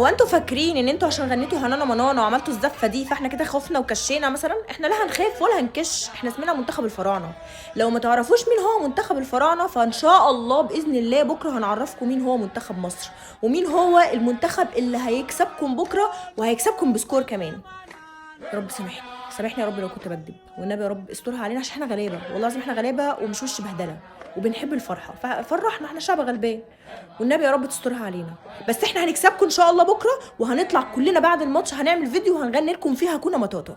هو انتوا فاكرين ان انتوا عشان غنيتوا هنانا منانا وعملتوا الزفه دي فاحنا كده خفنا وكشينا مثلا؟ احنا لا هنخاف ولا هنكش، احنا اسمنا منتخب الفراعنه. لو ما تعرفوش مين هو منتخب الفراعنه فان شاء الله باذن الله بكره هنعرفكم مين هو منتخب مصر، ومين هو المنتخب اللي هيكسبكم بكره وهيكسبكم بسكور كمان. يا رب سامحني، سامحني يا رب لو كنت بكذب، والنبي يا رب استرها علينا عشان احنا غلابه، والله العظيم احنا غلابه ومش وش بهدله وبنحب الفرحه، ففرحنا، احنا شعب غلبان، والنبي يا رب تسترها علينا. بس احنا هنكسبكم ان شاء الله بكره، وهنطلع كلنا بعد الماتش هنعمل فيديو وهنغني لكم فيها كونا مطاطا.